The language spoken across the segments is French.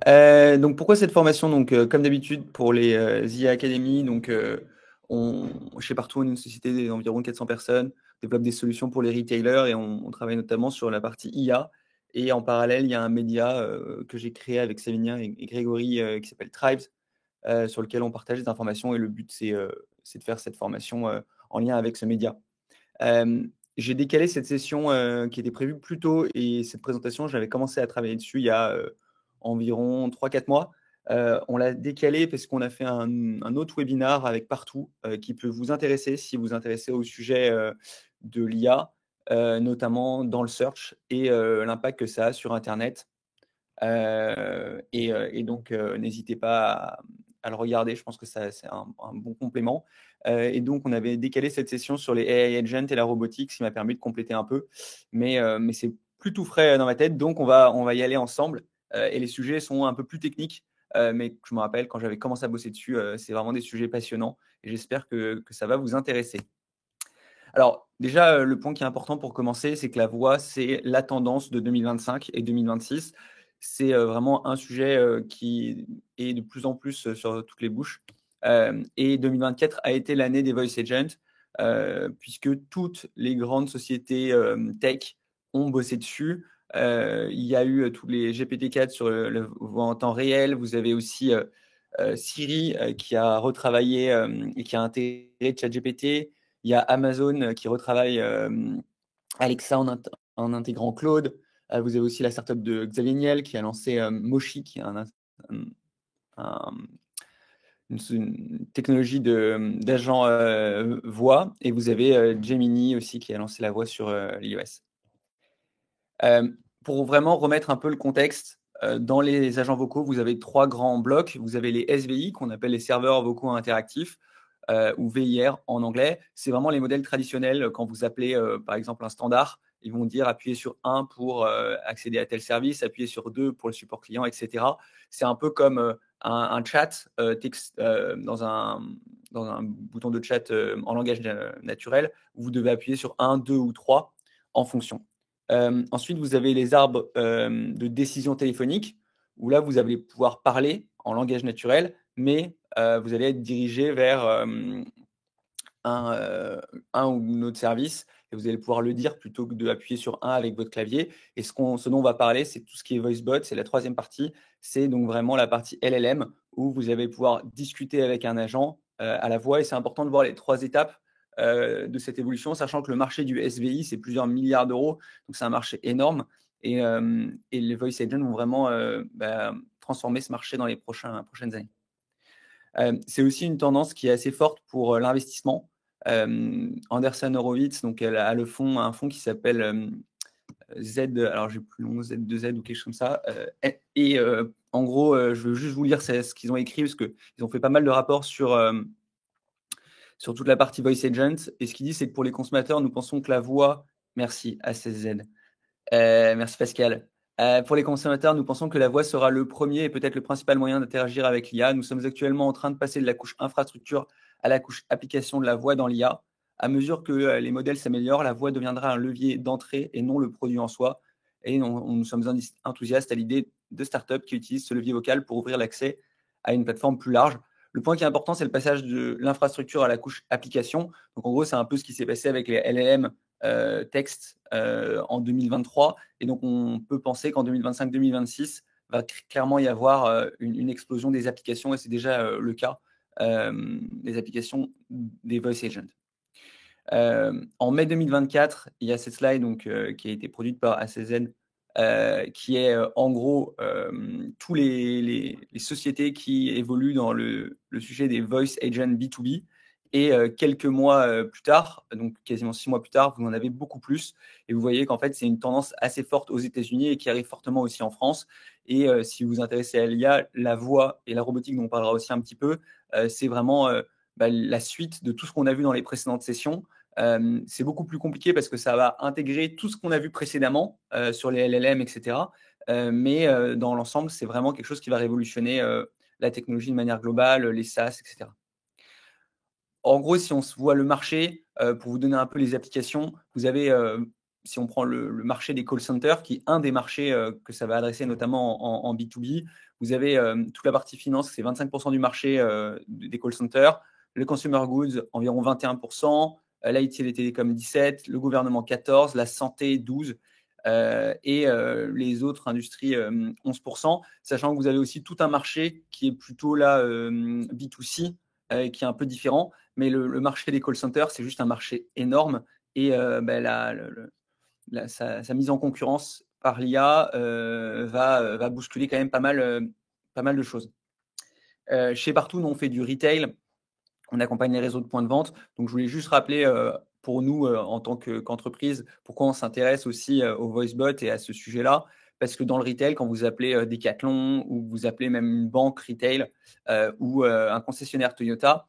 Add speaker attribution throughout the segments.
Speaker 1: Donc pourquoi cette formation? Donc, comme d'habitude pour les IA Academy, donc chez Partout, on est une société d'environ 400 personnes, on développe des solutions pour les retailers et on travaille notamment sur la partie IA. Et en parallèle, il y a un média que j'ai créé avec Savinien et Grégory qui s'appelle Tribes, sur lequel on partage des informations et le but, c'est de faire cette formation en lien avec ce média. J'ai décalé cette session qui était prévue plus tôt et cette présentation, j'avais commencé à travailler dessus il y a environ 3 4 mois. On l'a décalé parce qu'on a fait un autre webinar avec Partout qui peut vous intéresser si vous vous intéressez au sujet de l'IA, notamment dans le search et l'impact que ça a sur Internet. Et donc, n'hésitez pas à le regarder. Je pense que c'est un bon complément. Et donc, on avait décalé cette session sur les AI agents et la robotique, ce qui m'a permis de compléter un peu. Mais c'est plus tout frais dans ma tête, donc on va y aller ensemble. Et les sujets sont un peu plus techniques. Mais je me rappelle, quand j'avais commencé à bosser dessus, c'est vraiment des sujets passionnants. Et j'espère que ça va vous intéresser. Alors, déjà, le point qui est important pour commencer, c'est que la voix, c'est la tendance de 2025 et 2026. C'est vraiment un sujet qui est de plus en plus sur toutes les bouches. Et 2024 a été l'année des voice agents, puisque toutes les grandes sociétés tech ont bossé dessus. Il y a eu tous les GPT-4 sur le voix en temps réel. Vous avez aussi Siri qui a retravaillé et qui a intégré ChatGPT. Il y a Amazon qui retravaille Alexa en intégrant Claude. Vous avez aussi la startup de Xavier Niel qui a lancé Moshi, qui est un- une technologie d'agent voix. Et vous avez Gemini aussi qui a lancé la voix sur l'iOS. Euh, pour vraiment remettre un peu le contexte, dans les agents vocaux, vous avez 3 grands blocs. Vous avez les SVI, qu'on appelle les serveurs vocaux interactifs, ou VIR en anglais. C'est vraiment les modèles traditionnels. Quand vous appelez, par exemple, un standard, ils vont dire appuyez sur 1 pour accéder à tel service, appuyez sur 2 pour le support client, etc. C'est un peu comme un chat texte, dans un bouton de chat en langage naturel, où vous devez appuyer sur 1, 2 ou 3 en fonction. Ensuite, vous avez les arbres de décision téléphonique, où là, vous allez pouvoir parler en langage naturel, mais vous allez être dirigé vers un, euh, un ou un autre service, et vous allez pouvoir le dire plutôt que d'appuyer sur un avec votre clavier. Et ce dont on va parler, c'est tout ce qui est VoiceBot, c'est la troisième partie, c'est donc vraiment la partie LLM, où vous allez pouvoir discuter avec un agent à la voix, et c'est important de voir les 3 étapes de cette évolution, sachant que le marché du SVI, c'est plusieurs milliards d'euros, donc c'est un marché énorme, et les voice agents vont vraiment transformer ce marché dans les prochaines années. C'est aussi une tendance qui est assez forte pour l'investissement. Anderson Horowitz, donc elle a un fonds qui s'appelle Z, alors j'ai plus le nom, Z2Z ou quelque chose comme ça. En gros, je veux juste vous lire ce qu'ils ont écrit parce qu'ils ont fait pas mal de rapports sur toute la partie voice agent. Et ce qu'ils disent, c'est que pour les consommateurs, nous pensons que la voix, merci à CZ, merci Pascal. Pour les consommateurs, nous pensons que la voix sera le premier et peut-être le principal moyen d'interagir avec l'IA. Nous sommes actuellement en train de passer de la couche infrastructure à la couche application de la voix dans l'IA. À mesure que les modèles s'améliorent, la voix deviendra un levier d'entrée et non le produit en soi. Et nous sommes enthousiastes à l'idée de startups qui utilisent ce levier vocal pour ouvrir l'accès à une plateforme plus large. Le point qui est important, c'est le passage de l'infrastructure à la couche application. Donc en gros, c'est un peu ce qui s'est passé avec les LLM texte en 2023. Et donc, on peut penser qu'en 2025-2026, va clairement y avoir une explosion des applications, et c'est déjà le cas, des applications des voice agents. En mai 2024, il y a cette slide donc, qui a été produite par ACZ, qui est en gros tous les sociétés qui évoluent dans le sujet des voice agents B2B. Et quelques mois plus tard, donc quasiment 6 mois plus tard, vous en avez beaucoup plus. Et vous voyez qu'en fait, c'est une tendance assez forte aux États-Unis et qui arrive fortement aussi en France. Et si vous vous intéressez à l'IA, la voix et la robotique, dont on parlera aussi un petit peu, c'est vraiment la suite de tout ce qu'on a vu dans les précédentes sessions. C'est beaucoup plus compliqué parce que ça va intégrer tout ce qu'on a vu précédemment sur les LLM, etc. Mais dans l'ensemble, c'est vraiment quelque chose qui va révolutionner la technologie de manière globale, les SaaS, etc. En gros, si on se voit le marché, pour vous donner un peu les applications, vous avez si on prend le marché des call centers, qui est un des marchés que ça va adresser notamment en B2B, vous avez toute la partie finance, c'est 25% du marché des call centers, le consumer goods environ 21%, l'IT et les télécoms 17%, le gouvernement 14%, la santé 12%. Et les autres industries 11%, sachant que vous avez aussi tout un marché qui est plutôt là B2C, qui est un peu différent, mais le marché des call centers, c'est juste un marché énorme et sa mise en concurrence par l'IA va bousculer quand même pas mal de choses. Chez Partout, nous on fait du retail, on accompagne les réseaux de points de vente. Donc, je voulais juste rappeler pour nous, en tant qu'entreprise, pourquoi on s'intéresse aussi au VoiceBot et à ce sujet-là. Parce que dans le retail, quand vous appelez Decathlon ou vous appelez même une banque retail ou un concessionnaire Toyota,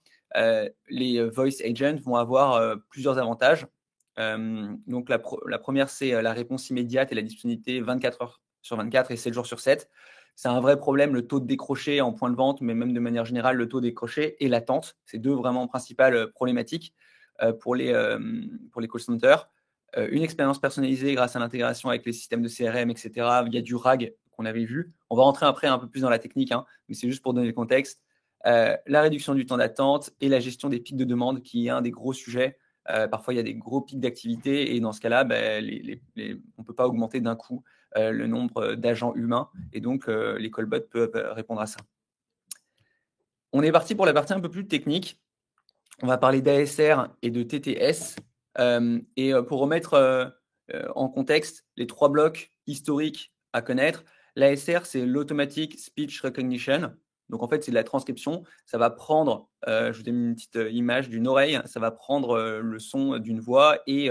Speaker 1: les voice agents vont avoir plusieurs avantages. Donc, la première, c'est la réponse immédiate et la disponibilité 24 heures sur 24 et 7 jours sur 7. C'est un vrai problème, le taux de décroché en point de vente, mais même de manière générale, le taux de décroché et l'attente. C'est deux vraiment principales problématiques pour les call centers. Une expérience personnalisée grâce à l'intégration avec les systèmes de CRM, etc. Il y a du RAG qu'on avait vu. On va rentrer après un peu plus dans la technique, hein, mais c'est juste pour donner le contexte. La réduction du temps d'attente et la gestion des pics de demande, qui est un des gros sujets. Parfois, il y a des gros pics d'activité et dans ce cas-là, on ne peut pas augmenter d'un coup le nombre d'agents humains et donc les callbots peuvent répondre à ça. On est parti pour la partie un peu plus technique. On va parler d'ASR et de TTS. Et pour remettre en contexte les trois blocs historiques à connaître, l'ASR, c'est l'Automatic Speech Recognition. Donc, en fait, c'est de la transcription. Ça va prendre, je vous ai mis une petite image d'une oreille, ça va prendre le son d'une voix et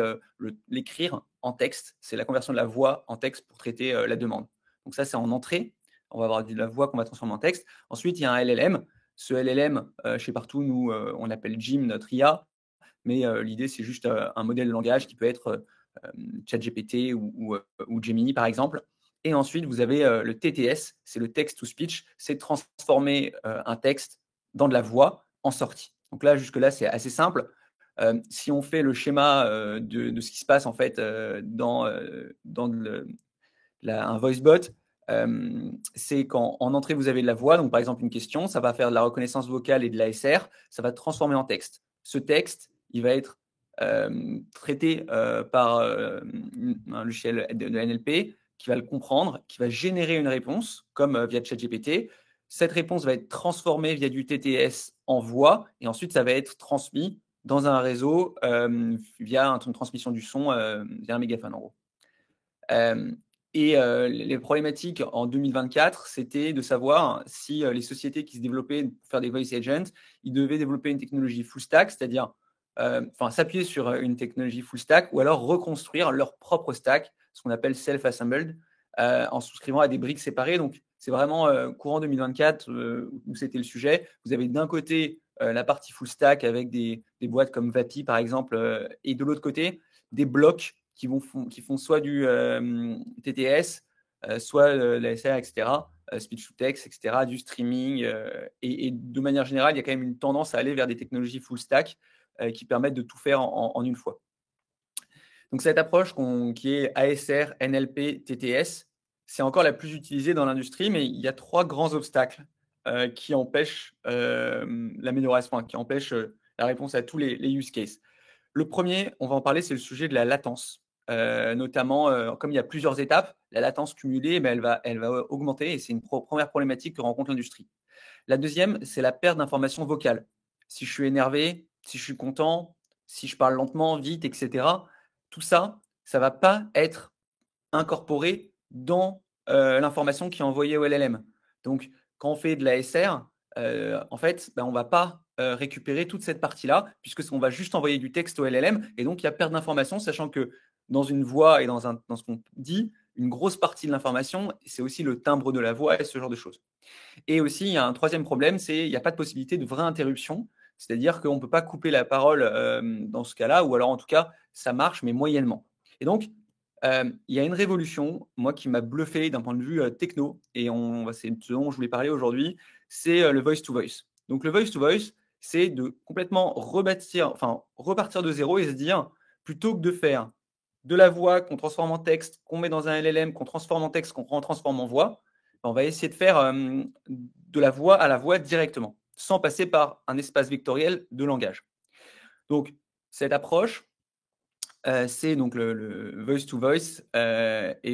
Speaker 1: l'écrire en texte. C'est la conversion de la voix en texte pour traiter la demande. Donc, ça, c'est en entrée. On va avoir de la voix qu'on va transformer en texte. Ensuite, il y a un LLM. Ce LLM, chez Partout, nous, on l'appelle Jim, notre IA. Mais l'idée, c'est juste un modèle de langage qui peut être ChatGPT ou Gemini, par exemple. Et ensuite, vous avez le TTS, c'est le text-to-speech, c'est transformer un texte dans de la voix en sortie. Donc là, jusque-là, c'est assez simple. Si on fait le schéma de ce qui se passe en fait dans un voice bot, c'est quand en entrée, vous avez de la voix, donc par exemple une question, ça va faire de la reconnaissance vocale et de l'ASR, ça va transformer en texte. Ce texte, il va être traité par un logiciel de NLP qui va le comprendre, qui va générer une réponse, comme via ChatGPT. Cette réponse va être transformée via du TTS en voix, et ensuite, ça va être transmis dans un réseau via une transmission du son via un mégaphone, en gros. Et les problématiques en 2024, c'était de savoir si les sociétés qui se développaient pour faire des voice agents, ils devaient développer une technologie full stack, c'est-à-dire s'appuyer sur une technologie full stack ou alors reconstruire leur propre stack, ce qu'on appelle self-assembled, en souscrivant à des briques séparées. Donc, c'est vraiment courant 2024 où c'était le sujet. Vous avez d'un côté la partie full stack avec des boîtes comme Vapi, par exemple, et de l'autre côté, des blocs qui font soit du TTS, soit l'ASR, etc., speech to text, etc., du streaming. Et de manière générale, il y a quand même une tendance à aller vers des technologies full stack qui permettent de tout faire en une fois. Donc cette approche qui est ASR, NLP, TTS, c'est encore la plus utilisée dans l'industrie, mais il y a trois grands obstacles qui empêchent l'amélioration, qui empêchent la réponse à tous les use cases. Le premier, on va en parler, c'est le sujet de la latence. Notamment, comme il y a plusieurs étapes, la latence cumulée, elle va augmenter et c'est une première problématique que rencontre l'industrie. La deuxième, c'est la perte d'informations vocales. Si je suis énervé, si je suis content, si je parle lentement, vite, etc., tout ça, ça ne va pas être incorporé dans l'information qui est envoyée au LLM. Donc, quand on fait de l'ASR, en fait, on ne va pas récupérer toute cette partie-là, puisque on va juste envoyer du texte au LLM, et donc il y a perte d'information, sachant que dans une voix et dans ce qu'on dit, une grosse partie de l'information, c'est aussi le timbre de la voix et ce genre de choses. Et aussi, il y a un troisième problème, c'est qu'il n'y a pas de possibilité de vraie interruption, c'est-à-dire qu'on ne peut pas couper la parole dans ce cas-là, ou alors en tout cas, ça marche, mais moyennement. Et donc, il y a une révolution, moi, qui m'a bluffé d'un point de vue techno, et c'est ce dont je voulais parler aujourd'hui, c'est le voice-to-voice. Donc, le voice-to-voice, c'est de complètement repartir de zéro et se dire, plutôt que de faire de la voix qu'on transforme en texte, qu'on met dans un LLM, qu'on transforme en texte, qu'on transforme en voix, on va essayer de faire de la voix à la voix directement, sans passer par un espace vectoriel de langage. Donc, cette approche, c'est donc le voice-to-voice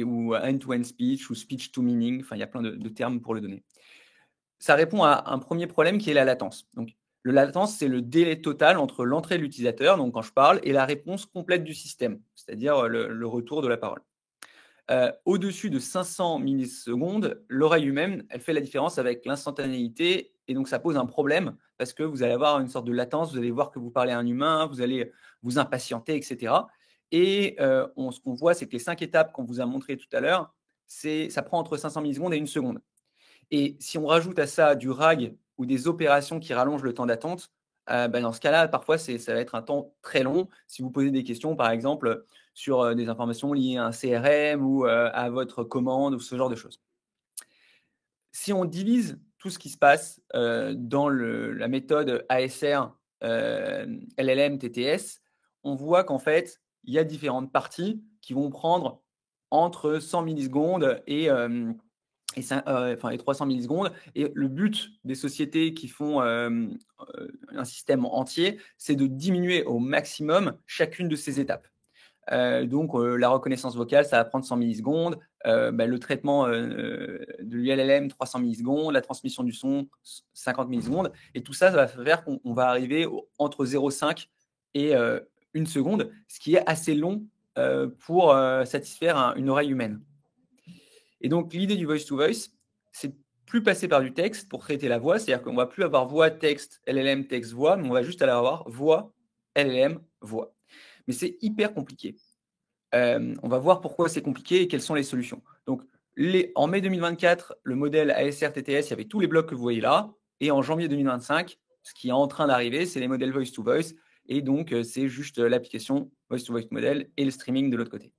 Speaker 1: ou end-to-end speech ou speech-to-meaning. Enfin, il y a plein de termes pour le donner. Ça répond à un premier problème qui est la latence. Donc, le latence, c'est le délai total entre l'entrée de l'utilisateur, donc quand je parle, et la réponse complète du système, c'est-à-dire le retour de la parole. Au-dessus de 500 millisecondes, l'oreille humaine, elle fait la différence avec l'instantanéité, et donc ça pose un problème parce que vous allez avoir une sorte de latence, vous allez voir que vous parlez à un humain, vous allez vous impatienter, etc. Et ce qu'on voit, c'est que les 5 étapes qu'on vous a montrées tout à l'heure, ça prend entre 500 millisecondes et 1 seconde. Et si on rajoute à ça du RAG ou des opérations qui rallongent le temps d'attente, dans ce cas-là, parfois, ça va être un temps très long. Si vous posez des questions, par exemple, sur des informations liées à un CRM ou à votre commande ou ce genre de choses. Si on divise tout ce qui se passe dans la méthode ASR, LLM, TTS, on voit qu'en fait, il y a différentes parties qui vont prendre entre 100 millisecondes et 300 millisecondes. Et le but des sociétés qui font un système entier, c'est de diminuer au maximum chacune de ces étapes. Donc, la reconnaissance vocale, ça va prendre 100 millisecondes. Le traitement de l'ULLM, 300 millisecondes. La transmission du son, 50 millisecondes. Et tout ça, ça va faire qu'on va arriver entre 0,5 et 1 seconde, ce qui est assez long pour satisfaire une oreille humaine. Et donc, l'idée du voice-to-voice, c'est plus passer par du texte pour traiter la voix. C'est-à-dire qu'on ne va plus avoir voix, texte, LLM, texte, voix, mais on va juste aller avoir voix, LLM, voix. Mais c'est hyper compliqué. On va voir pourquoi c'est compliqué et quelles sont les solutions. Donc, en mai 2024, le modèle ASR-TTS, il y avait tous les blocs que vous voyez là. Et en janvier 2025, ce qui est en train d'arriver, c'est les modèles voice-to-voice. Et donc, c'est juste l'application voice-to-voice model et le streaming de l'autre côté.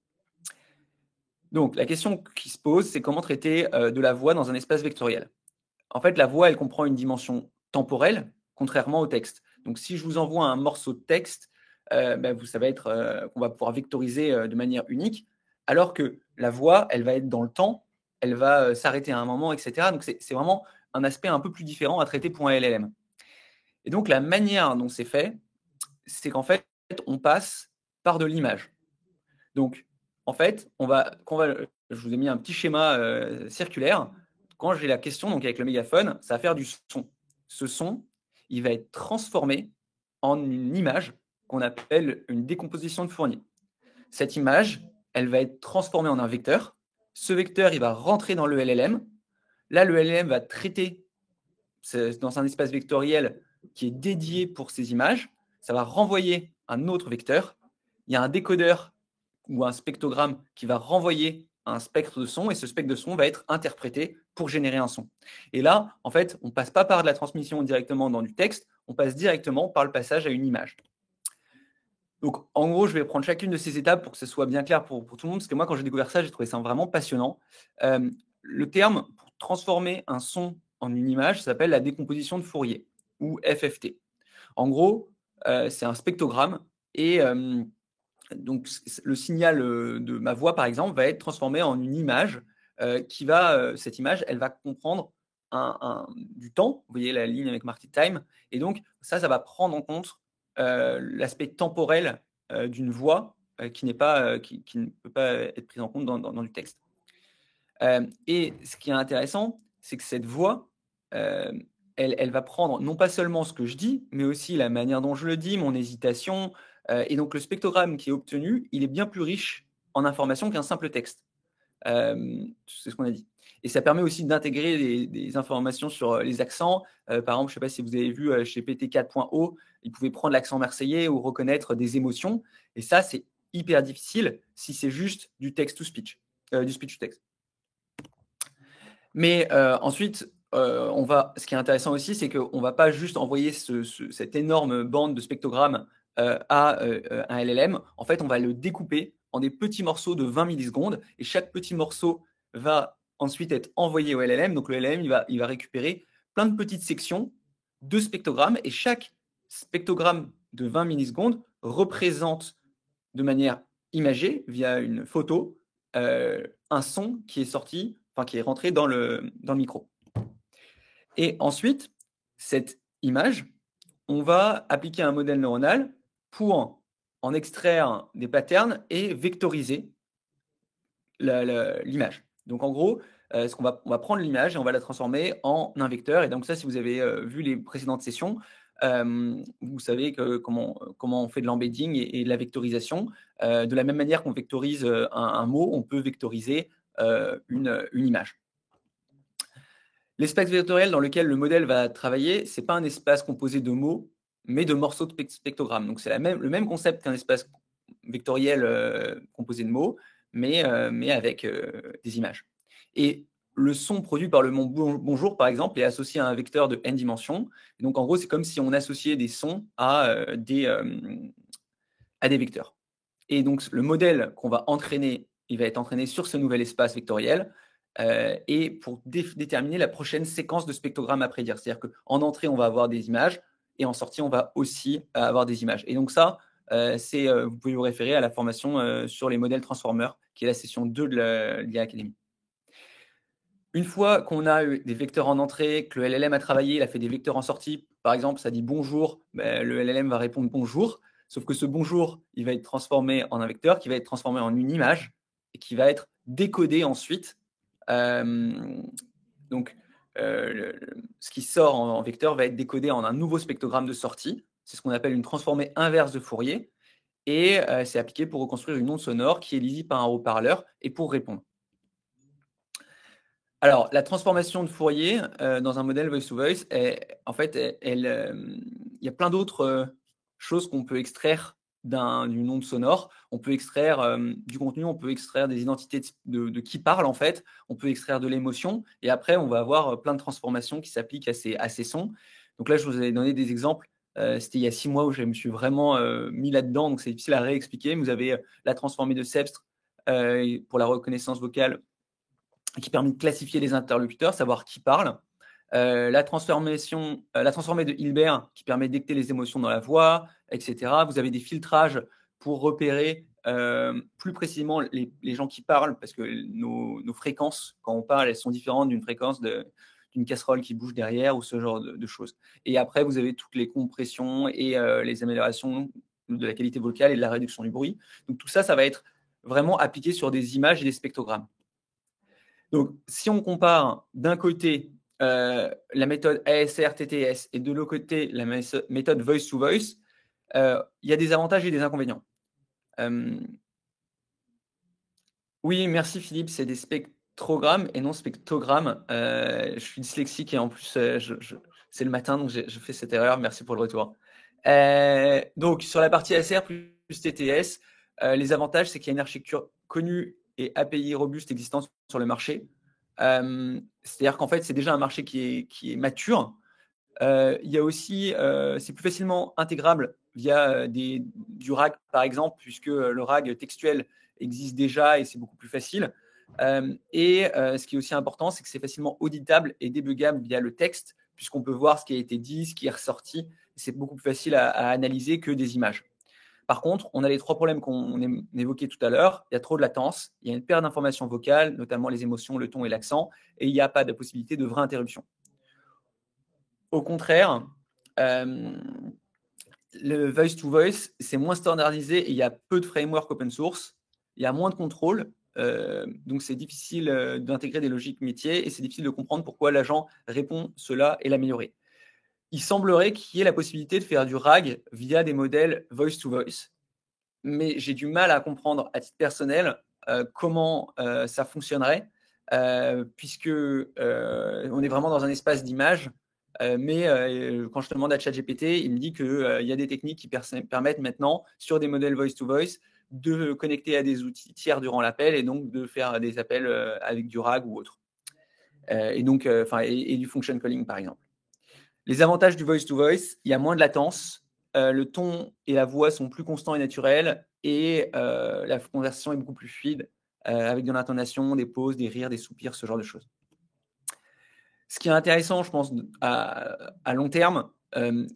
Speaker 1: Donc, la question qui se pose, c'est comment traiter de la voix dans un espace vectoriel. En fait, la voix, elle comprend une dimension temporelle, contrairement au texte. Donc, si je vous envoie un morceau de texte, ça va être qu'on va pouvoir vectoriser de manière unique, alors que la voix, elle va être dans le temps, elle va s'arrêter à un moment, etc. Donc, c'est vraiment un aspect un peu plus différent à traiter pour un LLM. Et donc, la manière dont c'est fait, c'est qu'en fait, on passe par de l'image. Donc, en fait, je vous ai mis un petit schéma circulaire. Quand j'ai la question, donc avec le mégaphone, ça va faire du son. Ce son, il va être transformé en une image qu'on appelle une décomposition de Fourier. Cette image, elle va être transformée en un vecteur. Ce vecteur, il va rentrer dans le LLM. Là, le LLM va traiter dans un espace vectoriel qui est dédié pour ces images. Ça va renvoyer un autre vecteur. Il y a un décodeur ou un spectrogramme qui va renvoyer un spectre de son, et ce spectre de son va être interprété pour générer un son. Et là, en fait, on ne passe pas par de la transmission directement dans du texte, on passe directement par le passage à une image. Donc, en gros, je vais prendre chacune de ces étapes pour que ce soit bien clair pour tout le monde, parce que moi, quand j'ai découvert ça, j'ai trouvé ça vraiment passionnant. Le terme pour transformer un son en une image s'appelle la décomposition de Fourier, ou FFT. En gros, c'est un spectrogramme, et donc le signal de ma voix, par exemple, va être transformé en une image cette image, elle va comprendre du temps. Vous voyez la ligne avec marqué time. Et donc, ça va prendre en compte l'aspect temporel d'une voix qui ne peut pas être prise en compte dans du texte. Et ce qui est intéressant, c'est que cette voix, elle va prendre non pas seulement ce que je dis, mais aussi la manière dont je le dis, mon hésitation. Et donc, le spectrogramme qui est obtenu, il est bien plus riche en informations qu'un simple texte. C'est ce qu'on a dit. Et ça permet aussi d'intégrer des informations sur les accents. Par exemple, je ne sais pas si vous avez vu chez PT4.0, ils pouvaient prendre l'accent marseillais ou reconnaître des émotions. Et ça, c'est hyper difficile si c'est juste du text-to-speech, du speech-to-text. Mais ensuite, ce qui est intéressant aussi, c'est qu'on ne va pas juste envoyer cette énorme bande de spectrogrammes à un LLM. En fait, on va le découper en des petits morceaux de 20 millisecondes, et chaque petit morceau va ensuite être envoyé au LLM. Donc, le LLM, il va récupérer plein de petites sections de spectrogrammes, et chaque spectrogramme de 20 millisecondes représente de manière imager via une photo un son qui est sorti, qui est rentré dans le micro. Et ensuite, cette image, on va appliquer un modèle neuronal pour en extraire des patterns et vectoriser l'image. Donc en gros, on va prendre l'image et on va la transformer en un vecteur. Et donc ça, si vous avez vu les précédentes sessions, vous savez comment on fait de l'embedding et de la vectorisation. De la même manière qu'on vectorise un mot, on peut vectoriser une image. L'espace vectoriel dans lequel le modèle va travailler, ce n'est pas un espace composé de mots, mais de morceaux de spectrogrammes. Donc c'est le même concept qu'un espace vectoriel composé de mots, mais avec des images. Et le son produit par le mot bonjour, par exemple, est associé à un vecteur de n dimensions. Et donc, en gros, c'est comme si on associait des sons à des vecteurs. Et donc, le modèle qu'on va entraîner, il va être entraîné sur ce nouvel espace vectoriel et pour déterminer la prochaine séquence de spectrogrammes à prédire. C'est-à-dire qu'en entrée, on va avoir des images et en sortie, on va aussi avoir des images. Et donc ça, vous pouvez vous référer à la formation sur les modèles transformers, qui est la session 2 de l'IA Academy. Une fois qu'on a eu des vecteurs en entrée, que le LLM a travaillé, il a fait des vecteurs en sortie, par exemple, ça dit bonjour, le LLM va répondre bonjour, sauf que ce bonjour, il va être transformé en un vecteur, qui va être transformé en une image, et qui va être décodé ensuite. Donc, ce qui sort en vecteur va être décodé en un nouveau spectrogramme de sortie. C'est ce qu'on appelle une transformée inverse de Fourier. Et c'est appliqué pour reconstruire une onde sonore qui est lisible par un haut-parleur et pour répondre. Alors, la transformation de Fourier dans un modèle voice-to-voice, en fait, il y a plein d'autres choses qu'on peut extraire d'une onde sonore. On peut extraire du contenu, on peut extraire des identités de qui parle, en fait. On peut extraire de l'émotion. Et après, on va avoir plein de transformations qui s'appliquent à ces sons. Donc là, je vous ai donné des exemples. C'était il y a 6 mois où je me suis vraiment mis là-dedans. Donc, c'est difficile à réexpliquer. Vous avez la transformée de Sebstre pour la reconnaissance vocale, qui permet de classifier les interlocuteurs, savoir qui parle. La transformée de Hilbert, qui permet d'écouter les émotions dans la voix, etc. Vous avez des filtrages pour repérer plus précisément les gens qui parlent, parce que nos fréquences, quand on parle, elles sont différentes d'une fréquence d'une casserole qui bouge derrière ou ce genre de choses. Et après, vous avez toutes les compressions et les améliorations de la qualité vocale et de la réduction du bruit. Donc tout ça, ça va être vraiment appliqué sur des images et des spectrogrammes. Donc, si on compare d'un côté la méthode ASR-TTS et de l'autre côté la méthode voice-to-voice, il y a des avantages et des inconvénients. Oui, merci Philippe, c'est des spectrogrammes et non spectrogrammes. Je suis dyslexique et en plus, c'est le matin, donc je fais cette erreur. Merci pour le retour. Donc, sur la partie ASR plus TTS, les avantages, c'est qu'il y a une architecture connue et API robuste existante sur le marché. C'est-à-dire qu'en fait, c'est déjà un marché qui est mature. Il y a aussi, c'est plus facilement intégrable via du RAG, par exemple, puisque le RAG textuel existe déjà et c'est beaucoup plus facile. Ce qui est aussi important, c'est que c'est facilement auditable et débuggable via le texte, puisqu'on peut voir ce qui a été dit, ce qui est ressorti. C'est beaucoup plus facile à analyser que des images. Par contre, on a les 3 problèmes qu'on évoquait tout à l'heure. Il y a trop de latence, il y a une perte d'informations vocales, notamment les émotions, le ton et l'accent, et il n'y a pas de possibilité de vraie interruption. Au contraire, le voice-to-voice, c'est moins standardisé et il y a peu de framework open source. Il y a moins de contrôle, donc c'est difficile d'intégrer des logiques métiers et c'est difficile de comprendre pourquoi l'agent répond cela et l'améliorer. Il semblerait qu'il y ait la possibilité de faire du RAG via des modèles voice-to-voice, mais j'ai du mal à comprendre à titre personnel comment ça fonctionnerait, puisque on est vraiment dans un espace d'image. Mais quand je demande à ChatGPT, il me dit qu'il y a des techniques qui permettent maintenant, sur des modèles voice-to-voice, de connecter à des outils tiers durant l'appel et donc de faire des appels avec du RAG ou autre. Et du function calling, par exemple. Les avantages du voice-to-voice, il y a moins de latence, le ton et la voix sont plus constants et naturels, et la conversation est beaucoup plus fluide, avec de l'intonation, des pauses, des rires, des soupirs, ce genre de choses. Ce qui est intéressant, je pense, à long terme,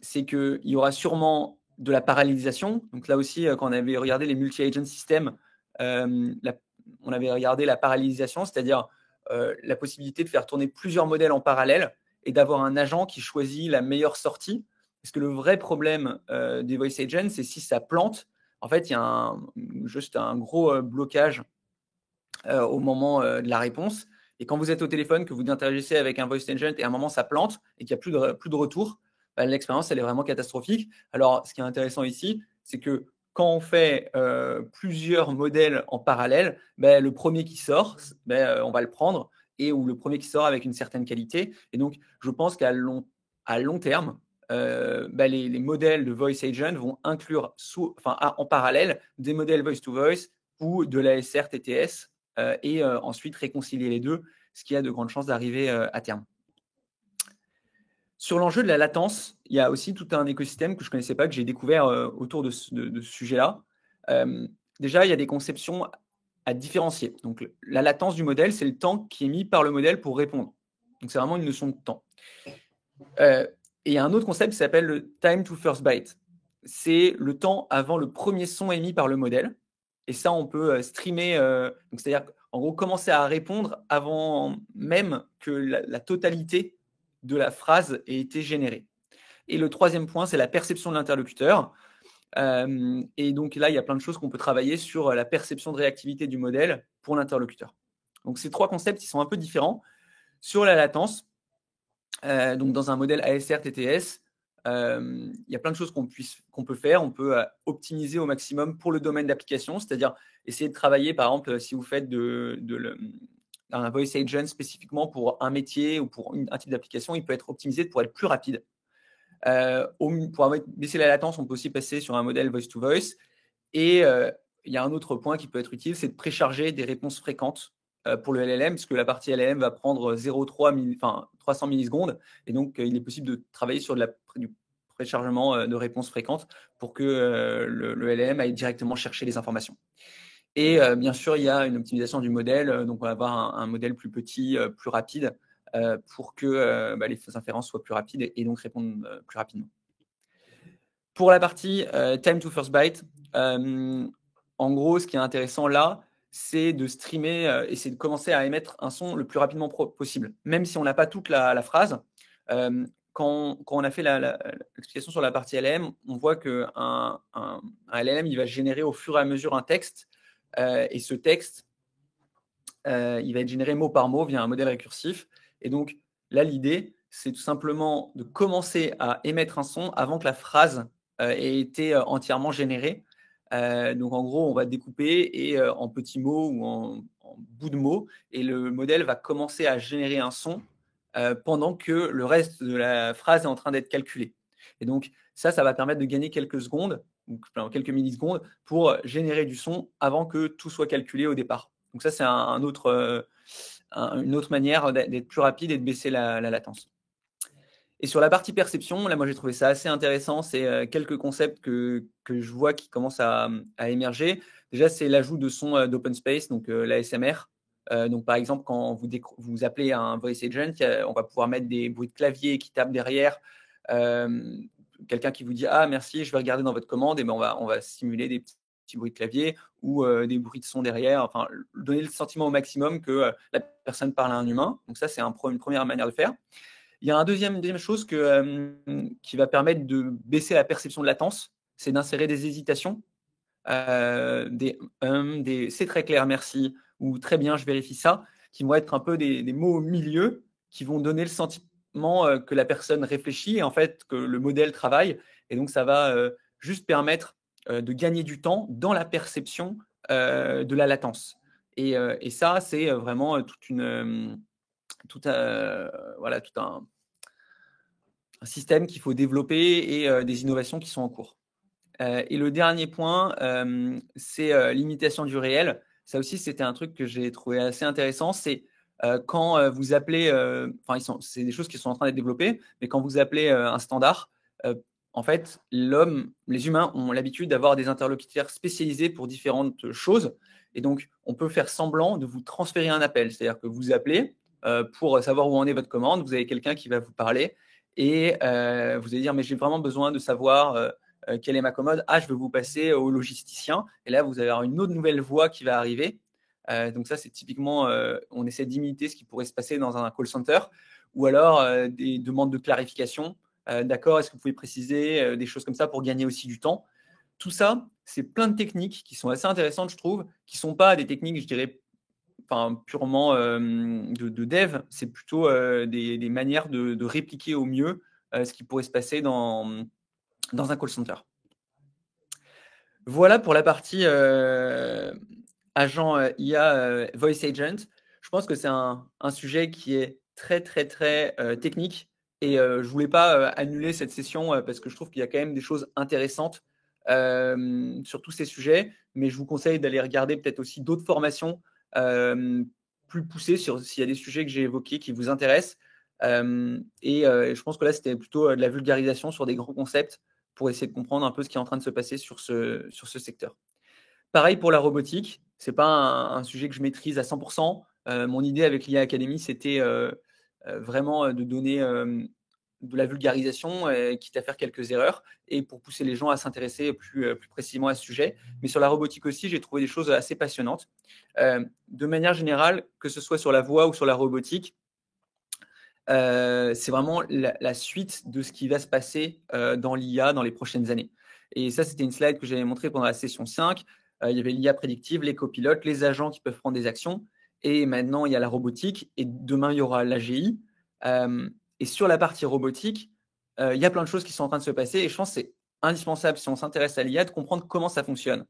Speaker 1: c'est qu'il y aura sûrement de la parallélisation. Donc là aussi, quand on avait regardé les multi-agent systems, on avait regardé la parallélisation, c'est-à-dire la possibilité de faire tourner plusieurs modèles en parallèle et d'avoir un agent qui choisit la meilleure sortie. Parce que le vrai problème des voice agents, c'est si ça plante, en fait, il y a juste un gros blocage au moment de la réponse. Et quand vous êtes au téléphone, que vous interagissez avec un voice agent et à un moment ça plante et qu'il n'y a plus de retour, l'expérience elle est vraiment catastrophique. Alors, ce qui est intéressant ici, c'est que quand on fait plusieurs modèles en parallèle, le premier qui sort, on va le prendre, ou le premier qui sort avec une certaine qualité. Et donc, je pense qu'à long terme, les modèles de voice agent vont inclure en parallèle des modèles voice-to-voice ou de l'ASR TTS et ensuite réconcilier les deux, ce qui a de grandes chances d'arriver à terme. Sur l'enjeu de la latence, il y a aussi tout un écosystème que je ne connaissais pas, que j'ai découvert autour de ce sujet-là. Déjà, il y a des conceptions à différencier. Donc, la latence du modèle, c'est le temps qui est mis par le modèle pour répondre. Donc, c'est vraiment une notion de temps. Et il y a un autre concept qui s'appelle le time to first byte. C'est le temps avant le premier son émis par le modèle. Et ça, on peut streamer, c'est-à-dire en gros commencer à répondre avant même que la totalité de la phrase ait été générée. Et le troisième point, c'est la perception de l'interlocuteur. Et donc là, il y a plein de choses qu'on peut travailler sur la perception de réactivité du modèle pour l'interlocuteur. Donc ces trois concepts, ils sont un peu différents. Sur la latence, donc dans un modèle ASR TTS, il y a plein de choses qu'on peut faire. On peut optimiser au maximum pour le domaine d'application, c'est-à-dire essayer de travailler, par exemple, si vous faites un voice agent spécifiquement pour un métier ou pour un type d'application, il peut être optimisé pour être plus rapide. Pour baisser la latence, on peut aussi passer sur un modèle voice-to-voice. Et il y a un autre point qui peut être utile, c'est de précharger des réponses fréquentes pour le LLM, puisque la partie LLM va prendre 300 millisecondes. Et donc, il est possible de travailler sur du préchargement de réponses fréquentes pour que le LLM aille directement chercher les informations. Et bien sûr, il y a une optimisation du modèle. Donc, on va avoir un modèle plus petit, plus rapide, pour que les inférences soient plus rapides et donc répondre plus rapidement. Pour la partie time to first byte, en gros, ce qui est intéressant là, c'est de streamer et c'est de commencer à émettre un son le plus rapidement possible. Même si on n'a pas toute la phrase, quand on a fait l'explication sur la partie LLM, on voit qu'un LLM, il va générer au fur et à mesure un texte. Et ce texte, il va être généré mot par mot via un modèle récursif. Et donc, là, l'idée, c'est tout simplement de commencer à émettre un son avant que la phrase ait été entièrement générée. Donc, en gros, on va découper en petits mots ou en bouts de mots, et le modèle va commencer à générer un son pendant que le reste de la phrase est en train d'être calculé. Et donc, ça va permettre de gagner quelques secondes, ou quelques millisecondes, pour générer du son avant que tout soit calculé au départ. Donc ça, c'est une autre manière d'être plus rapide et de baisser la latence. Et sur la partie perception, là, moi, j'ai trouvé ça assez intéressant. C'est quelques concepts que je vois qui commencent à émerger. Déjà, c'est l'ajout de son d'open space, donc l'ASMR. Donc, par exemple, quand vous appelez un voice agent, on va pouvoir mettre des bruits de clavier qui tapent derrière. Quelqu'un qui vous dit « Ah, merci, je vais regarder dans votre commande », et on va simuler des petits bruits de clavier ou des bruits de son derrière. Enfin, donner le sentiment au maximum que la personne parle à un humain. Donc ça, c'est une première manière de faire. Il y a une deuxième chose qui va permettre de baisser la perception de latence, c'est d'insérer des hésitations, des c'est très clair, merci, ou très bien, je vérifie ça, qui vont être un peu des mots au milieu qui vont donner le sentiment que la personne réfléchit et en fait que le modèle travaille. Et donc, ça va juste permettre de gagner du temps dans la perception de la latence. Et ça, c'est vraiment tout un système qu'il faut développer et des innovations qui sont en cours. Et le dernier point, c'est l'imitation du réel. Ça aussi, c'était un truc que j'ai trouvé assez intéressant. C'est quand vous appelez, c'est des choses qui sont en train d'être développées, mais quand vous appelez un standard, en fait, les humains ont l'habitude d'avoir des interlocuteurs spécialisés pour différentes choses. Et donc, on peut faire semblant de vous transférer un appel. C'est-à-dire que vous appelez pour savoir où en est votre commande. Vous avez quelqu'un qui va vous parler et vous allez dire, mais j'ai vraiment besoin de savoir quelle est ma commode? Ah, je veux vous passer au logisticien. Et là, vous allez avoir une autre nouvelle voix qui va arriver. Donc ça, c'est typiquement, on essaie d'imiter ce qui pourrait se passer dans un call center. Ou alors des demandes de clarification. D'accord, est-ce que vous pouvez préciser des choses comme ça pour gagner aussi du temps? Tout ça, c'est plein de techniques qui sont assez intéressantes, je trouve, qui ne sont pas des techniques, je dirais, purement de dev. C'est plutôt des manières de répliquer au mieux ce qui pourrait se passer dans un call center. Voilà pour la partie agent IA Voice Agent. Je pense que c'est un sujet qui est très, très, très technique. Et je ne voulais pas annuler cette session parce que je trouve qu'il y a quand même des choses intéressantes sur tous ces sujets. Mais je vous conseille d'aller regarder peut-être aussi d'autres formations plus poussées sur s'il y a des sujets que j'ai évoqués qui vous intéressent. Et je pense que là, c'était plutôt de la vulgarisation sur des grands concepts pour essayer de comprendre un peu ce qui est en train de se passer sur ce secteur. Pareil pour la robotique, ce n'est pas un sujet que je maîtrise à 100%. Mon idée avec l'IA Academy, c'était vraiment de donner de la vulgarisation, quitte à faire quelques erreurs, et pour pousser les gens à s'intéresser plus précisément à ce sujet. Mais sur la robotique aussi, j'ai trouvé des choses assez passionnantes. De manière générale, que ce soit sur la voix ou sur la robotique, c'est vraiment la suite de ce qui va se passer dans l'IA dans les prochaines années. Et ça, c'était une slide que j'avais montrée pendant la session 5. Il y avait l'IA prédictive, les copilotes, les agents qui peuvent prendre des actions. Et maintenant, il y a la robotique. Et demain, il y aura l'AGI. Et sur la partie robotique, il y a plein de choses qui sont en train de se passer. Et je pense que c'est indispensable, si on s'intéresse à l'IA, de comprendre comment ça fonctionne.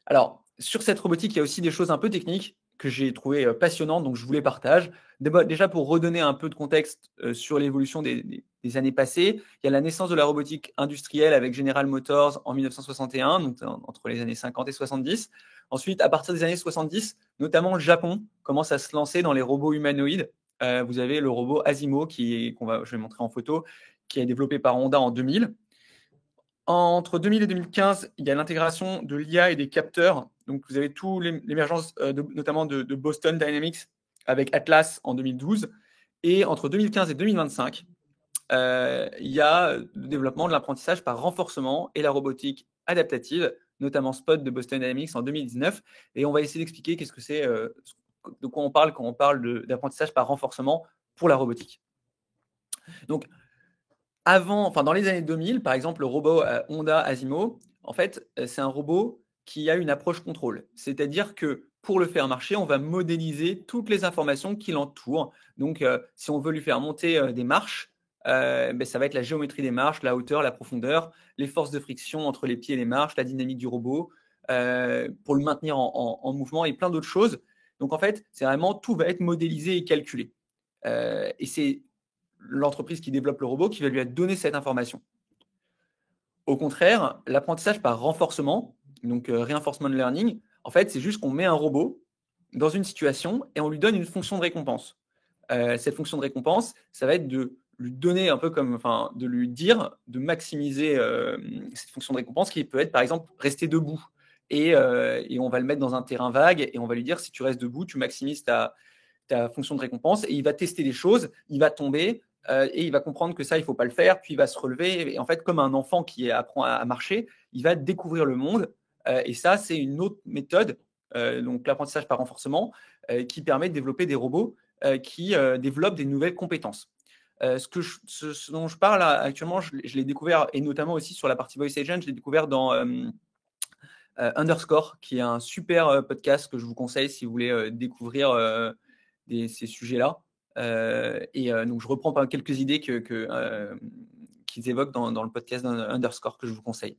Speaker 1: Alors, sur cette robotique, il y a aussi des choses un peu techniques que j'ai trouvées passionnantes, donc je vous les partage. Déjà, pour redonner un peu de contexte sur l'évolution des années passées, il y a la naissance de la robotique industrielle avec General Motors en 1961, donc entre les années 50 et 70. Ensuite, à partir des années 70, notamment le Japon commence à se lancer dans les robots humanoïdes. Vous avez le robot Asimo, je vais montrer en photo, qui est développé par Honda en 2000. Entre 2000 et 2015, il y a l'intégration de l'IA et des capteurs. Donc, vous avez tout l'émergence notamment de Boston Dynamics avec Atlas en 2012. Et entre 2015 et 2025, il y a le développement de l'apprentissage par renforcement et la robotique adaptative, notamment Spot de Boston Dynamics en 2019. Et on va essayer d'expliquer qu'est-ce que c'est, de quoi on parle quand on parle d'apprentissage par renforcement pour la robotique. Donc, dans les années 2000, par exemple, le robot Honda Asimo, en fait, c'est un robot qui a une approche contrôle. C'est-à-dire que pour le faire marcher, on va modéliser toutes les informations qui l'entourent. Donc, si on veut lui faire monter des marches, ça va être la géométrie des marches, la hauteur, la profondeur, les forces de friction entre les pieds et les marches, la dynamique du robot, pour le maintenir en mouvement et plein d'autres choses. Donc, en fait, c'est vraiment tout va être modélisé et calculé. Et c'est l'entreprise qui développe le robot qui va lui donner cette information. Au contraire, l'apprentissage par renforcement, donc reinforcement learning, en fait, c'est juste qu'on met un robot dans une situation et on lui donne une fonction de récompense. Cette fonction de récompense, ça va être de lui donner un peu de lui dire de maximiser cette fonction de récompense qui peut être par exemple rester debout. Et on va le mettre dans un terrain vague et on va lui dire si tu restes debout, tu maximises ta fonction de récompense et il va tester des choses, il va tomber et il va comprendre que ça, il ne faut pas le faire, puis il va se relever. Et en fait, comme un enfant qui apprend à marcher, il va découvrir le monde. Et ça, c'est une autre méthode, donc l'apprentissage par renforcement, qui permet de développer des robots qui développent des nouvelles compétences. Ce dont je parle là, actuellement, je l'ai découvert, et notamment aussi sur la partie Voice Agent, je l'ai découvert dans Underscore, qui est un super podcast que je vous conseille si vous voulez découvrir ces sujets-là. Donc, je reprends quelques idées qu'ils évoquent dans le podcast Underscore que je vous conseille.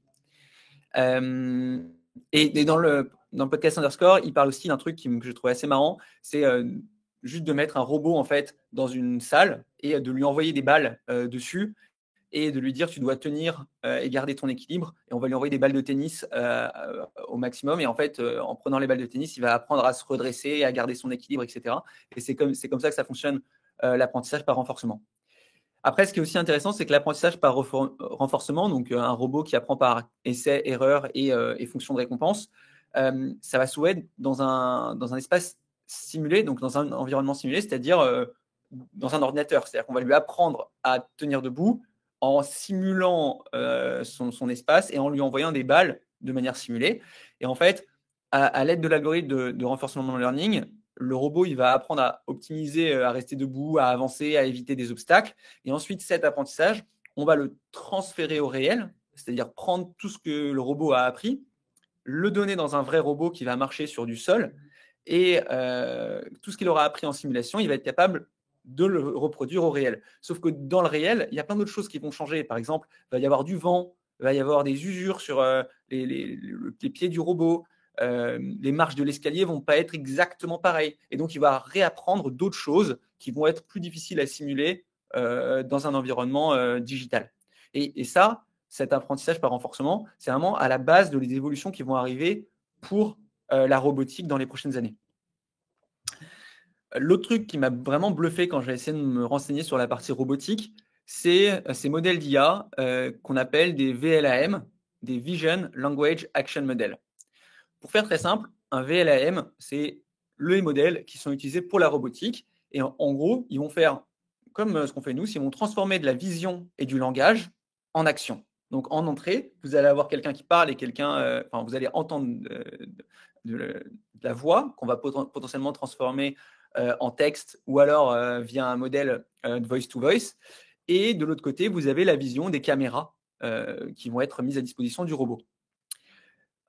Speaker 1: Et dans le podcast Underscore, il parle aussi d'un truc que je trouve assez marrant, c'est juste de mettre un robot en fait dans une salle et de lui envoyer des balles dessus et de lui dire tu dois tenir et garder ton équilibre, et on va lui envoyer des balles de tennis au maximum, et en fait en prenant les balles de tennis il va apprendre à se redresser, à garder son équilibre, etc. Et c'est comme ça que ça fonctionne, l'apprentissage par renforcement. Après, ce qui est aussi intéressant, c'est que l'apprentissage par renforcement, donc un robot qui apprend par essai, erreur et fonction de récompense, ça va souvent être dans un espace simulé, donc dans un environnement simulé, c'est-à-dire dans un ordinateur. C'est-à-dire qu'on va lui apprendre à tenir debout en simulant son espace et en lui envoyant des balles de manière simulée. Et en fait, à l'aide de l'algorithme de renforcement learning, le robot il va apprendre à optimiser, à rester debout, à avancer, à éviter des obstacles. Et ensuite, cet apprentissage, on va le transférer au réel, c'est-à-dire prendre tout ce que le robot a appris, le donner dans un vrai robot qui va marcher sur du sol. Et tout ce qu'il aura appris en simulation, il va être capable de le reproduire au réel. Sauf que dans le réel, il y a plein d'autres choses qui vont changer. Par exemple, il va y avoir du vent, il va y avoir des usures sur les pieds du robot. Les marches de l'escalier vont pas être exactement pareilles. Et donc, il va réapprendre d'autres choses qui vont être plus difficiles à simuler dans un environnement digital. Et ça, cet apprentissage par renforcement, c'est vraiment à la base de les évolutions qui vont arriver pour la robotique dans les prochaines années. L'autre truc qui m'a vraiment bluffé quand j'ai essayé de me renseigner sur la partie robotique, c'est ces modèles d'IA qu'on appelle des VLAM, des Vision Language Action Model. Pour faire très simple, un VLAM, c'est les modèles qui sont utilisés pour la robotique. Et en gros, ils vont faire comme ce qu'on fait nous, ils vont transformer de la vision et du langage en action. Donc en entrée, vous allez avoir quelqu'un qui parle et quelqu'un, vous allez entendre de la voix qu'on va potentiellement transformer en texte ou alors via un modèle de voice to voice. Et de l'autre côté, vous avez la vision des caméras qui vont être mises à disposition du robot.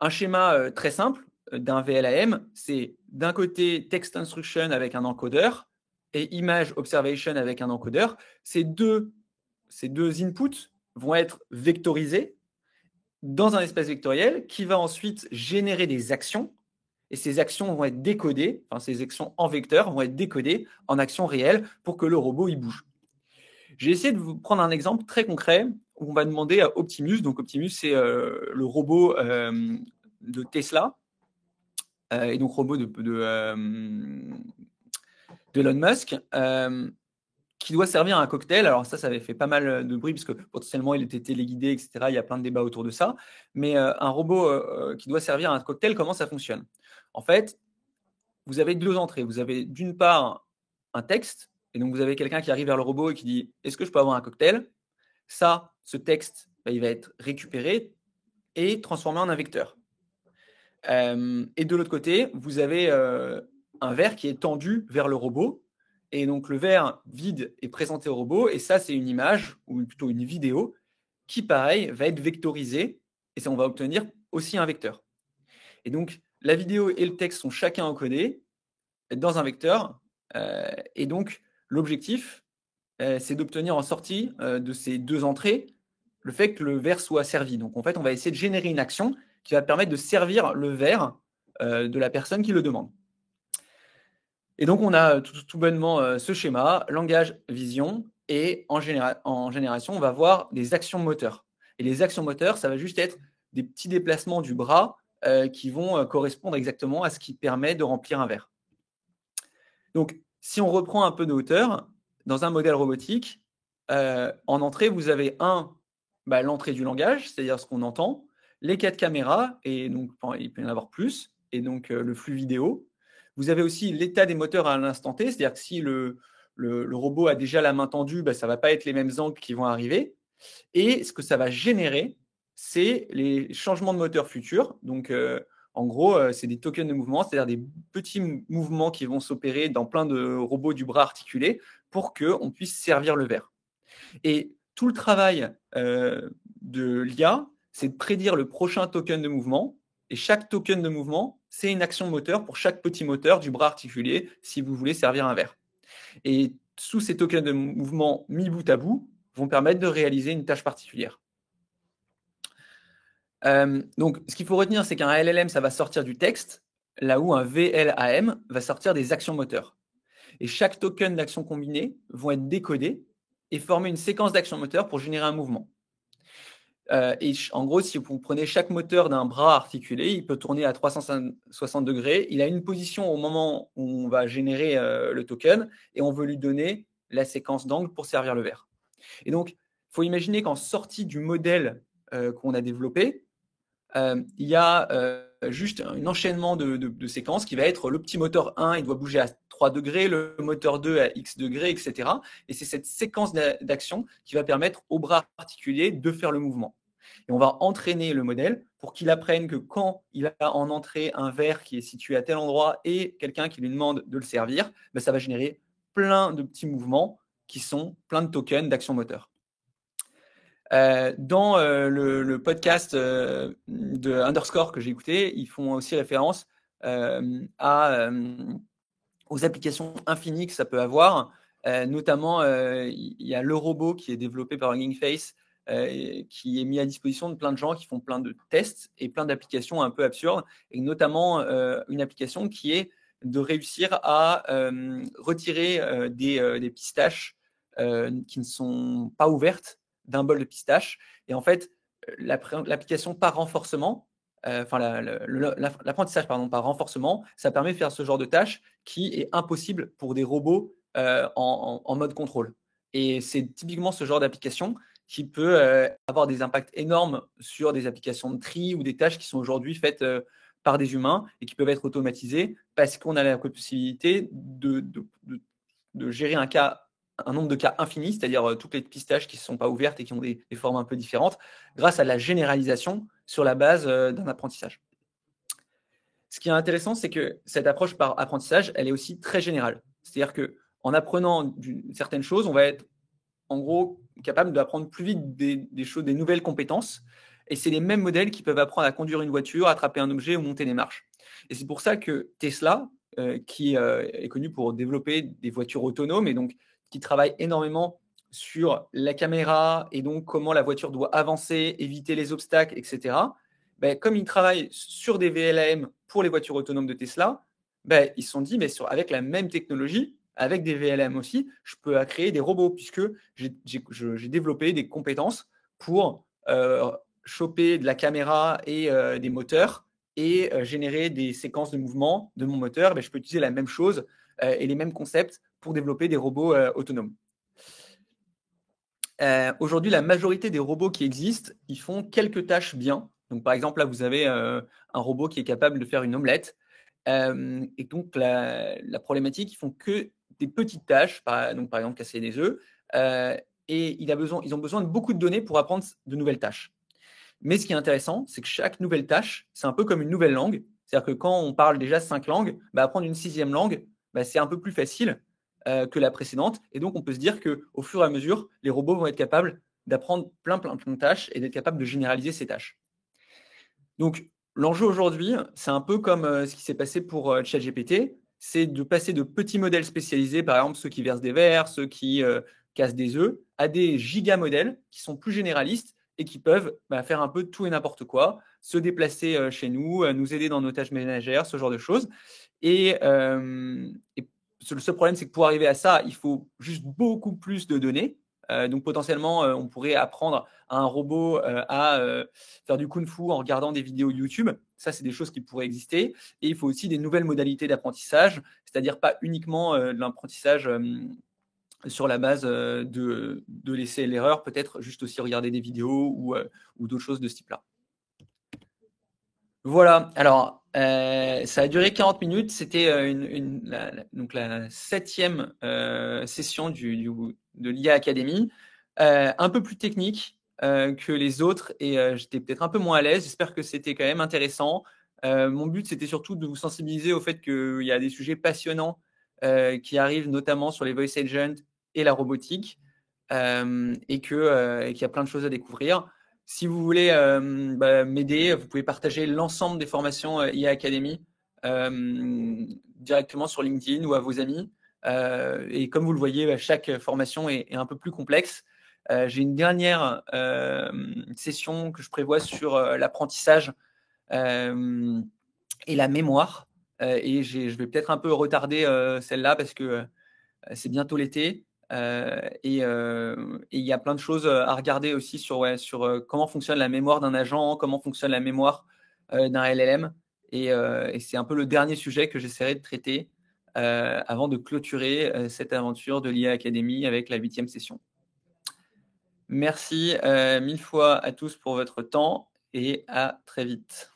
Speaker 1: Un schéma très simple d'un VLAM, c'est d'un côté text instruction avec un encodeur et image observation avec un encodeur. Ces deux inputs vont être vectorisés dans un espace vectoriel qui va ensuite générer des actions. Et ces actions vont être décodées, enfin ces actions en vecteur vont être décodées en actions réelles pour que le robot y bouge. J'ai essayé de vous prendre un exemple très concret où on va demander à Optimus, donc Optimus c'est le robot de Tesla, et donc robot d'Elon Musk, qui doit servir un cocktail. Alors ça avait fait pas mal de bruit parce que potentiellement il était téléguidé, etc. Il y a plein de débats autour de ça. Mais un robot qui doit servir un cocktail, comment ça fonctionne? En fait, vous avez deux entrées. Vous avez d'une part un texte, et donc vous avez quelqu'un qui arrive vers le robot et qui dit « Est-ce que je peux avoir un cocktail ?» Ça, ce texte, il va être récupéré et transformé en un vecteur. Et de l'autre côté, vous avez un verre qui est tendu vers le robot. Et donc, le verre vide est présenté au robot. Et ça, c'est une image, ou plutôt une vidéo, qui, pareil, va être vectorisée. Et ça, on va obtenir aussi un vecteur. Et donc, la vidéo et le texte sont chacun encodés dans un vecteur. Et donc, l'objectif, c'est d'obtenir en sortie de ces deux entrées le fait que le verre soit servi. Donc, en fait, on va essayer de générer une action qui va permettre de servir le verre de la personne qui le demande. Et donc, on a tout bonnement ce schéma, langage, vision, et en génération, on va voir des actions moteurs. Et les actions moteurs, ça va juste être des petits déplacements du bras qui vont correspondre exactement à ce qui permet de remplir un verre. Donc, si on reprend un peu de hauteur, dans un modèle robotique, en entrée, vous avez l'entrée du langage, c'est-à-dire ce qu'on entend, les 4 caméras, et donc il peut y en avoir plus, et donc le flux vidéo. Vous avez aussi l'état des moteurs à l'instant T, c'est-à-dire que si le robot a déjà la main tendue, ça ne va pas être les mêmes angles qui vont arriver. Et ce que ça va générer, c'est les changements de moteur futurs. Donc, en gros, c'est des tokens de mouvement, c'est-à-dire des petits mouvements qui vont s'opérer dans plein de robots du bras articulé pour qu'on puisse servir le verre. Et tout le travail de l'IA, c'est de prédire le prochain token de mouvement. Et chaque token de mouvement, c'est une action moteur pour chaque petit moteur du bras articulé si vous voulez servir un verre. Et sous ces tokens de mouvement mis bout à bout, vont permettre de réaliser une tâche particulière. Donc, ce qu'il faut retenir, c'est qu'un LLM, ça va sortir du texte, là où un VLAM va sortir des actions moteurs. Et chaque token d'action combinée vont être décodés et former une séquence d'actions moteurs pour générer un mouvement. Et en gros, si vous prenez chaque moteur d'un bras articulé, il peut tourner à 360 degrés. Il a une position au moment où on va générer le token et on veut lui donner la séquence d'angles pour servir le verre. Et donc, il faut imaginer qu'en sortie du modèle qu'on a développé, il y a juste un enchaînement de séquences qui va être le petit moteur 1, il doit bouger à 3 degrés, le moteur 2 à X degrés, etc. Et c'est cette séquence d'action qui va permettre au bras articulé de faire le mouvement. Et on va entraîner le modèle pour qu'il apprenne que quand il a en entrée un verre qui est situé à tel endroit et quelqu'un qui lui demande de le servir, ben ça va générer plein de petits mouvements qui sont plein de tokens d'action moteur. Dans le podcast de Underscore que j'ai écouté, ils font aussi référence aux applications infinies que ça peut avoir. Notamment, il y a le robot qui est développé par Hugging Face, qui est mis à disposition de plein de gens qui font plein de tests et plein d'applications un peu absurdes, et notamment une application qui est de réussir à retirer des pistaches qui ne sont pas ouvertes d'un bol de pistache. Et en fait, l'application par renforcement, l'apprentissage par renforcement, ça permet de faire ce genre de tâche qui est impossible pour des robots en mode contrôle. Et c'est typiquement ce genre d'application qui peut avoir des impacts énormes sur des applications de tri ou des tâches qui sont aujourd'hui faites par des humains et qui peuvent être automatisées parce qu'on a la possibilité de gérer un nombre de cas infini, c'est-à-dire toutes les pistaches qui ne sont pas ouvertes et qui ont des formes un peu différentes, grâce à la généralisation sur la base d'un apprentissage. Ce qui est intéressant, c'est que cette approche par apprentissage, elle est aussi très générale. C'est-à-dire qu'en apprenant certaines choses, on va être en gros capable d'apprendre plus vite des choses, des nouvelles compétences. Et c'est les mêmes modèles qui peuvent apprendre à conduire une voiture, attraper un objet ou monter des marches. Et c'est pour ça que Tesla, qui est connu pour développer des voitures autonomes et donc qui travaille énormément sur la caméra et donc comment la voiture doit avancer, éviter les obstacles, etc. Ben, comme ils travaillent sur des VLM pour les voitures autonomes de Tesla, ben, ils se sont dit, mais avec la même technologie, avec des VLM aussi, je peux créer des robots puisque j'ai développé des compétences pour choper de la caméra et des moteurs et générer des séquences de mouvement de mon moteur. Ben, je peux utiliser la même chose et les mêmes concepts pour développer des robots autonomes. Aujourd'hui, la majorité des robots qui existent, ils font quelques tâches bien. Donc, par exemple, là, vous avez un robot qui est capable de faire une omelette. Et donc, la problématique, ils font que des petites tâches, donc, par exemple, casser des œufs. Et ils ont besoin de beaucoup de données pour apprendre de nouvelles tâches. Mais ce qui est intéressant, c'est que chaque nouvelle tâche, c'est un peu comme une nouvelle langue. C'est-à-dire que quand on parle déjà 5 langues, bah, apprendre une 6e langue, bah, c'est un peu plus facile que la précédente. Et donc, on peut se dire qu'au fur et à mesure, les robots vont être capables d'apprendre plein de tâches et d'être capables de généraliser ces tâches. Donc, l'enjeu aujourd'hui, c'est un peu comme ce qui s'est passé pour ChatGPT, c'est de passer de petits modèles spécialisés, par exemple ceux qui versent des vers, ceux qui cassent des œufs, à des giga-modèles qui sont plus généralistes et qui peuvent faire un peu tout et n'importe quoi, se déplacer chez nous, nous aider dans nos tâches ménagères, ce genre de choses. Et le seul problème, c'est que pour arriver à ça, il faut juste beaucoup plus de données. Donc potentiellement, on pourrait apprendre à un robot à faire du kung-fu en regardant des vidéos YouTube. Ça, c'est des choses qui pourraient exister. Et il faut aussi des nouvelles modalités d'apprentissage, c'est-à-dire pas uniquement de l'apprentissage sur la base de l'essai et l'erreur, peut-être juste aussi regarder des vidéos ou d'autres choses de ce type-là. Voilà, alors ça a duré 40 minutes, c'était donc la 7e session de l'IA Academy, un peu plus technique que les autres et j'étais peut-être un peu moins à l'aise, j'espère que c'était quand même intéressant. Mon but c'était surtout de vous sensibiliser au fait qu'il y a des sujets passionnants qui arrivent notamment sur les voice agents et la robotique et qu'il y a plein de choses à découvrir. Si vous voulez m'aider, vous pouvez partager l'ensemble des formations IA Academy directement sur LinkedIn ou à vos amis. Et comme vous le voyez, chaque formation est un peu plus complexe. J'ai une dernière session que je prévois sur l'apprentissage et la mémoire. Et je vais peut-être un peu retarder celle-là parce que c'est bientôt l'été. Et il y a plein de choses à regarder aussi sur comment fonctionne la mémoire d'un agent, comment fonctionne la mémoire d'un LLM. Et c'est un peu le dernier sujet que j'essaierai de traiter avant de clôturer cette aventure de l'IA Academy avec la 8e session. Merci 1000 fois à tous pour votre temps et à très vite.